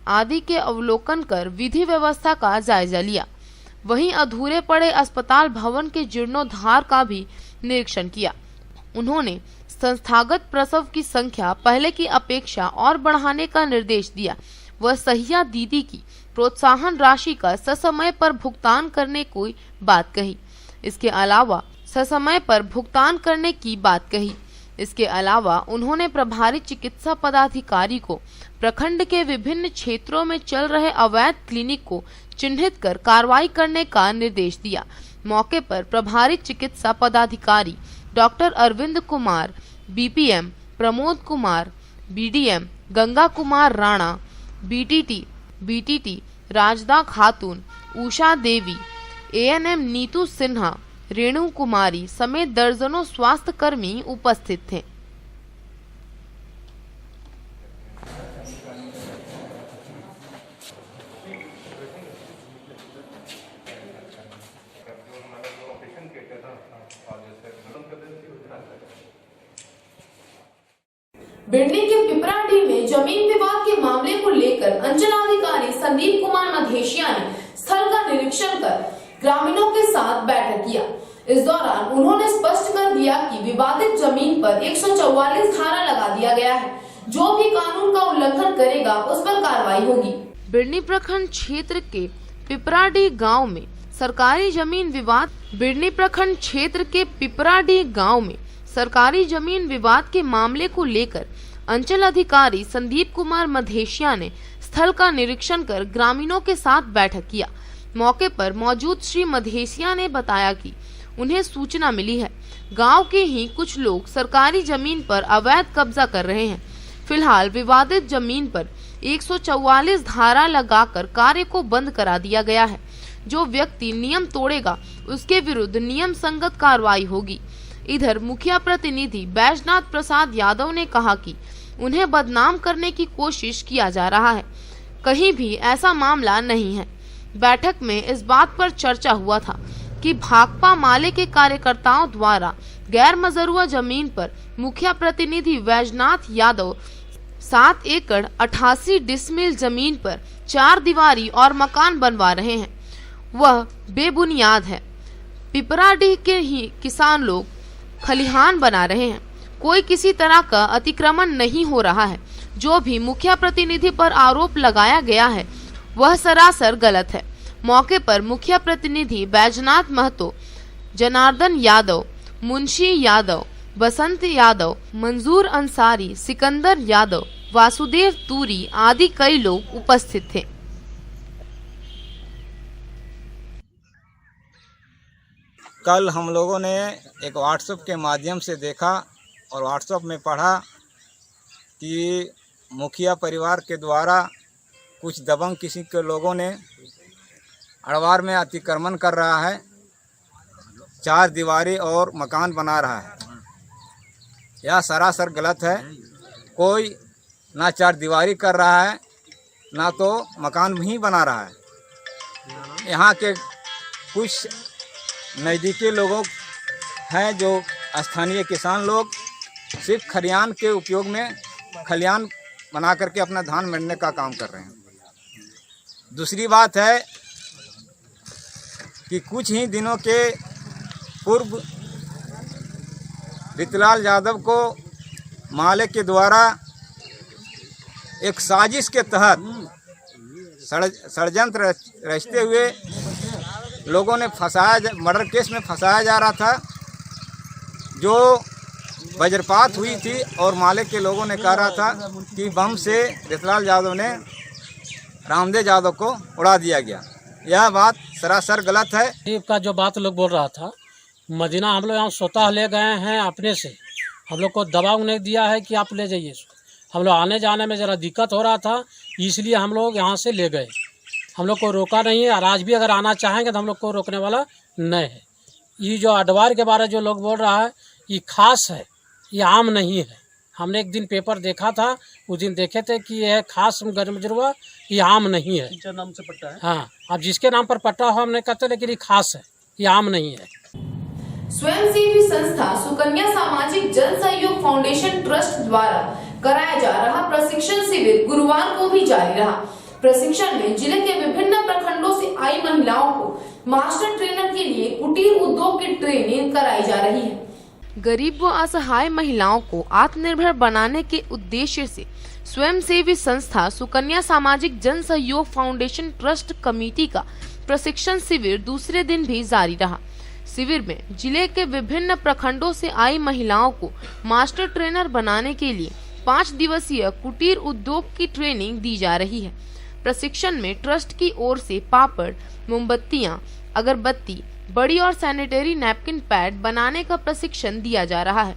[SPEAKER 3] आदि के अवलोकन कर विधि व्यवस्था का जायजा लिया। वहीं अधूरे पड़े अस्पताल भवन के जीर्णोद्धार का भी निरीक्षण किया। उन्होंने संस्थागत प्रसव की संख्या पहले की अपेक्षा और बढ़ाने का निर्देश दिया। वह सहिया दीदी की प्रोत्साहन राशि का ससमय पर भुगतान करने की बात कही। इसके अलावा ससमय पर भुगतान करने की बात कही। इसके अलावा उन्होंने प्रभारी चिकित्सा पदाधिकारी को प्रखंड के विभिन्न क्षेत्रों में चल रहे अवैध क्लिनिक को चिन्हित कर कार्रवाई करने का निर्देश दिया। मौके पर प्रभारी चिकित्सा पदाधिकारी doctor Arvind Kumar, BPM Pramod Kumar, BDM Ganga Kumar Rana, BTT Rajda Khatoon, Usha Devi, ANM Neetu Sinha, Renu Kumari समेत दर्जनों स्वास्थ्य कर्मी उपस्थित थे।
[SPEAKER 1] भिंडी के पिपराडीह में जमीन विवाद के मामले को लेकर अंचलाधिकारी संदीप कुमार मधेशिया ने स्थल का निरीक्षण कर ग्रामीणों के साथ बैठक किया। इस दौरान उन्होंने स्पष्ट कर दिया कि विवादित जमीन पर 144 धारा लगा दिया गया है। जो भी कानून का उल्लंघन करेगा उस पर कार्रवाई होगी।
[SPEAKER 3] बिरनी प्रखंड क्षेत्र के पिपराडीह गांव में सरकारी जमीन विवाद बिरनी प्रखंड क्षेत्र के पिपराडीह गांव में सरकारी जमीन विवाद के मामले को लेकर अंचल अधिकारी संदीप कुमार मधेशिया ने स्थल का निरीक्षण कर ग्रामीणों के साथ बैठक किया। मौके पर मौजूद श्री मधेशिया ने बताया कि उन्हें सूचना मिली है गांव के ही कुछ लोग सरकारी जमीन पर अवैध कब्जा कर रहे हैं। फिलहाल विवादित जमीन पर 144 धारा लगाकर कार्य को बंद करा दिया गया है। जो व्यक्ति नियम तोड़ेगा उसके विरुद्ध नियम संगत कार्रवाई होगी। इधर मुखिया प्रतिनिधि बैजनाथ प्रसाद यादव ने कहा कि उन्हें बदनाम करने की कोशिश किया जा रहा है, कहीं भी ऐसा मामला नहीं है। बैठक में इस बात पर चर्चा हुआ था कि भाकपा माले के कार्यकर्ताओं द्वारा गैर मजरूआ जमीन पर मुखिया प्रतिनिधि बैजनाथ यादव 7 एकड़ 88 डिसमिल जमीन पर 4 दीवारी और मकान बनवा रहे हैं, वह बेबुनियाद है। पिपराडीह के ही किसान लोग खलिहान बना रहे हैं, कोई किसी तरह का अतिक्रमण नहीं हो रहा है। जो भी मुखिया प्रतिनिधि पर आरोप लगाया गया है वह सरासर गलत है। मौके पर मुखिया प्रतिनिधि बैजनाथ महतो, जनार्दन यादव, मुंशी यादव, बसंत यादव, मंजूर अंसारी, सिकंदर यादव, वासुदेव तूरी आदि कई लोग उपस्थित थे।
[SPEAKER 5] कल हम लोगों ने एक व्हाट्सएप के माध्यम से देखा और व्हाट्सएप में पढ़ा कि मुखिया परिवार के द्वारा कुछ दबंग किसी के लोगों ने अड़वार में अतिक्रमण कर रहा है, 4 दीवारी और मकान बना रहा है। यह सरासर गलत है। कोई ना 4 दीवारी कर रहा है ना तो मकान ही बना रहा है। यहाँ के कुछ नज़दीकी लोगों हैं जो स्थानीय किसान लोग सिर्फ खलिहान के उपयोग में खलिहान बना करके अपना धान मंडने का काम कर रहे हैं। दूसरी बात है कि कुछ ही दिनों के पूर्व रितलाल यादव को माले के द्वारा एक साजिश के तहत षड्यंत्र रचते हुए लोगों ने मर्डर केस में फंसाया जा रहा था। जो वज्रपात हुई थी और माले के लोगों ने कहा रहा था कि बम से रितलाल यादव ने रामदेव यादव को उड़ा दिया गया। यह बात सरासर गलत है।
[SPEAKER 8] का जो बात लोग बोल रहा था, मदीना हम लोग यहाँ स्वतः ले गए हैं अपने से। हम लोग को दबाव नहीं दिया है कि आप ले जाइए। हम लोग आने जाने में ज़रा दिक्कत हो रहा था, इसलिए हम लोग यहाँ से ले गए। हम लोग को रोका नहीं है और आज भी अगर आना चाहेंगे तो हम लोग को रोकने वाला नहीं है। ये जो अडवार के बारे में जो लोग बोल रहा है ये खास है, ये आम नहीं है। हमने एक दिन पेपर देखा था, उस दिन देखे थे कि यह खास गैरमजरूआ, ये आम नहीं है। नाम से पट्टा है। हाँ, अब जिसके नाम पर पट्टा हो हमने कहते, लेकिन ये खास है, ये आम नहीं है।
[SPEAKER 1] स्वयंसेवी संस्था सुकन्या सामाजिक जन सहयोग फाउंडेशन ट्रस्ट द्वारा कराया जा रहा प्रशिक्षण शिविर गुरुवार को भी जारी रहा। प्रशिक्षण में जिले के विभिन्न प्रखंडों से आई महिलाओं को मास्टर ट्रेनर के लिए कुटीर उद्योग की ट्रेनिंग कराई जा रही है।
[SPEAKER 3] गरीब व असहाय महिलाओं को आत्मनिर्भर बनाने के उद्देश्य से स्वयंसेवी संस्था सुकन्या सामाजिक जन सहयोग फाउंडेशन ट्रस्ट कमेटी का प्रशिक्षण शिविर दूसरे दिन भी जारी रहा। शिविर में जिले के विभिन्न प्रखंडों से आई महिलाओं को मास्टर ट्रेनर बनाने के लिए 5 दिवसीय कुटीर उद्योग की ट्रेनिंग दी जा रही है। प्रशिक्षण में ट्रस्ट की ओर से पापड़, मोमबत्तियां, अगरबत्ती, बड़ी और सैनिटरी नैपकिन पैड बनाने का प्रशिक्षण दिया जा रहा है।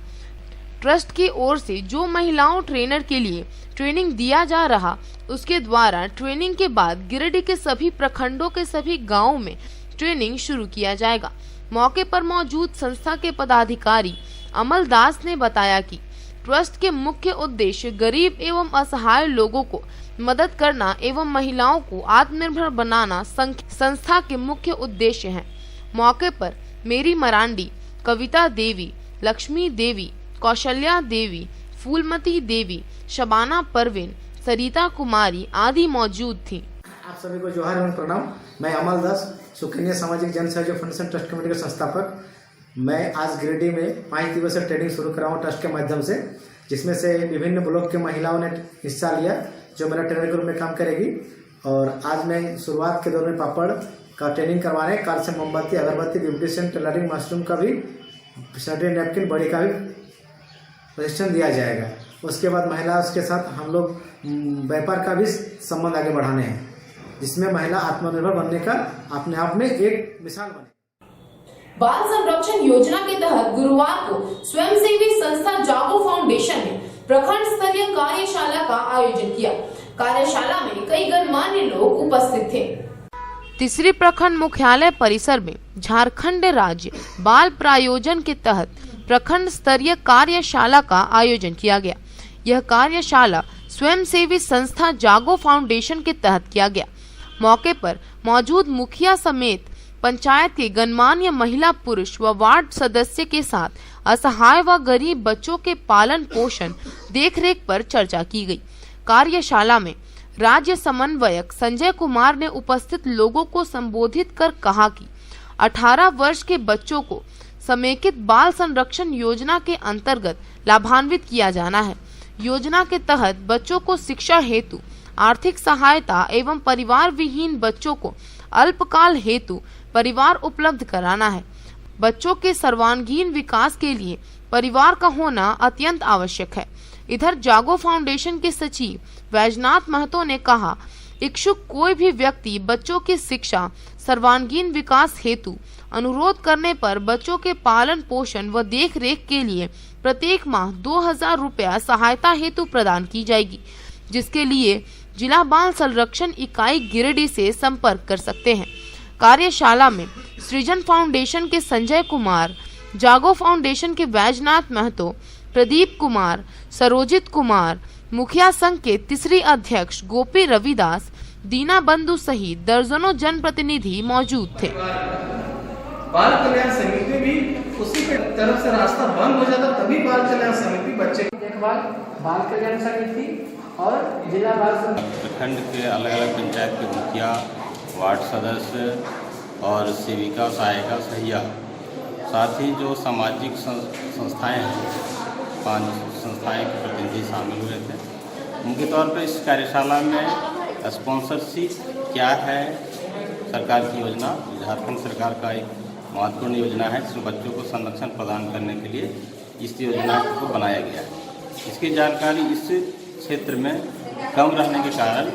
[SPEAKER 3] ट्रस्ट की ओर से जो महिलाओं ट्रेनर के लिए ट्रेनिंग दिया जा रहा, उसके द्वारा ट्रेनिंग के बाद गिरिडीह के सभी प्रखंडों के सभी गांवों में ट्रेनिंग शुरू किया जाएगा। मौके पर मौजूद संस्था के पदाधिकारी अमल दास ने बताया कि ट्रस्ट के मुख्य उद्देश्य गरीब एवं असहाय लोगों को मदद करना एवं महिलाओं को आत्मनिर्भर बनाना संस्था के मुख्य उद्देश्य हैं। मौके पर मेरी मरांडी, कविता देवी, लक्ष्मी देवी, कौशल्या देवी, फूलमती देवी, शबाना परवीन, सरिता कुमारी आदि मौजूद थी।
[SPEAKER 17] आप सभी को जोहार एवं प्रणाम। मैं अमल दास, सुकन्या सामाजिक जन सहयोग फाउंडेशन ट्रस्ट कमेटी का संस्थापक। मैं आज गिरिडीह में 5 दिवसीय ट्रेनिंग शुरू कर रहा हूँ ट्रस्ट के माध्यम से, जिसमें से विभिन्न ब्लॉक के महिलाओं ने हिस्सा लिया जो मेरा ट्रेनर के रूप में काम करेगी। और आज मैं शुरुआत के दौर में पापड़ का ट्रेनिंग करवा रहे हैं। कल से मोमबत्ती, अगरबत्ती, ब्यूटिशियन, टेलरिंग, मशरूम का भी, सैनिटरी नैपकिन, बड़ी का भी प्रशिक्षण दिया जाएगा। उसके बाद महिला उसके साथ हम लोग व्यापार का भी संबंध आगे बढ़ाने हैं, जिसमें महिला आत्मनिर्भर बनने का अपने आप में एक मिसाल बने।
[SPEAKER 1] बाल संरक्षण योजना के तहत गुरुवार को स्वयंसेवी संस्था जागो फाउंडेशन ने प्रखंड स्तरीय कार्यशाला का आयोजन किया। कार्यशाला में कई गणमान्य लोग उपस्थित थे।
[SPEAKER 3] तीसरी प्रखंड मुख्यालय परिसर में झारखंड राज्य बाल प्रायोजन के तहत प्रखंड स्तरीय कार्यशाला का आयोजन किया गया। यह कार्यशाला स्वयंसेवी संस्था जागो फाउंडेशन के तहत किया गया। मौके पर मौजूद मुखिया समेत पंचायत के गणमान्य महिला, पुरुष व वार्ड सदस्य के साथ असहाय व गरीब बच्चों के पालन पोषण देखरेख पर चर्चा की गई। कार्यशाला में राज्य समन्वयक संजय कुमार ने उपस्थित लोगों को संबोधित कर कहा कि 18 वर्ष के बच्चों को समेकित बाल संरक्षण योजना के अंतर्गत लाभान्वित किया जाना है। योजना के तहत बच्चों को शिक्षा हेतु आर्थिक सहायता एवं परिवार विहीन बच्चों को अल्पकाल हेतु परिवार उपलब्ध कराना है। बच्चों के सर्वांगीण विकास के लिए परिवार का होना अत्यंत आवश्यक है। इधर जागो फाउंडेशन के सचिव वैजनाथ महतो ने कहा, इच्छुक कोई भी व्यक्ति बच्चों की शिक्षा सर्वांगीण विकास हेतु अनुरोध करने पर बच्चों के पालन पोषण व देख रेख के लिए प्रत्येक माह 2000 रुपया सहायता हेतु प्रदान की जाएगी, जिसके लिए जिला बाल संरक्षण इकाई गिरिडीह से संपर्क कर सकते हैं। कार्यशाला में सृजन फाउंडेशन के संजय कुमार, जागो फाउंडेशन के वैजनाथ महतो, प्रदीप कुमार, सरोजित कुमार, मुखिया संघ के तीसरी अध्यक्ष गोपी रविदास, दीना बंधु सहित दर्जनों जनप्रतिनिधि मौजूद थे।
[SPEAKER 18] बाल कल्याण समिति भी उसी के तरफ से रास्ता बंद हो जाता, तभी बाल कल्याण समिति बच्चे की देखभाल बाल कल्याण समिति और जिला बाल
[SPEAKER 19] प्रखंड के अलग अलग पंचायत के मुखिया, वार्ड सदस्य और सेविका, सहायिका, सहिया, साथ ही जो सामाजिक संस्थाएं हैं, 5 संस्थाएं के प्रतिनिधि शामिल हुए थे। मुख्य तौर पर इस कार्यशाला में स्पॉन्सरशिप क्या है, सरकार की योजना, झारखंड सरकार का एक महत्वपूर्ण योजना है जिसमें बच्चों को संरक्षण प्रदान करने के लिए इस योजना को बनाया गया है। इसकी जानकारी इस क्षेत्र में कम रहने के कारण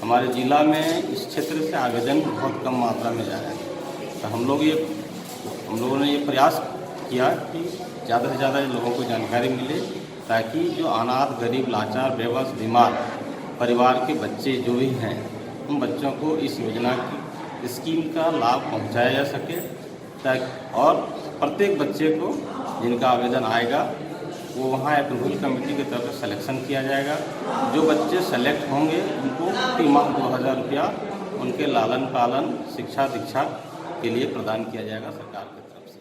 [SPEAKER 19] हमारे जिला में इस क्षेत्र से आवेदन बहुत कम मात्रा में जा रहे हैं। तो हम लोगों ने ये प्रयास किया कि ज़्यादा से ज़्यादा लोगों को जानकारी मिले, ताकि जो अनाथ, गरीब, लाचार, बेबस, बीमार परिवार के बच्चे जो भी हैं, उन बच्चों को इस योजना की स्कीम का लाभ पहुंचाया जा सके, ताकि और प्रत्येक बच्चे को जिनका आवेदन आएगा वो वहाँ अप्रूवल कमेटी की तरफ से सिलेक्शन किया जाएगा। जो बच्चे सेलेक्ट होंगे उनको प्रति माह 2000 रुपया उनके लालन पालन, शिक्षा दीक्षा के लिए प्रदान किया जाएगा सरकार की तरफ से।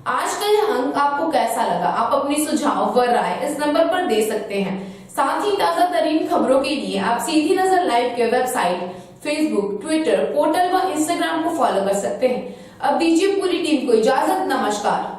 [SPEAKER 1] आज का यह अंक आपको कैसा लगा? आप अपनी सुझाव व राय इस नंबर पर दे सकते हैं। साथ ही ताजा तरीन खबरों के लिए आप सीधी नजर लाइव के वेबसाइट, फेसबुक, ट्विटर, पोर्टल व इंस्टाग्राम को फॉलो कर सकते हैं। अब दीजिए पूरी टीम को इजाजत। नमस्कार।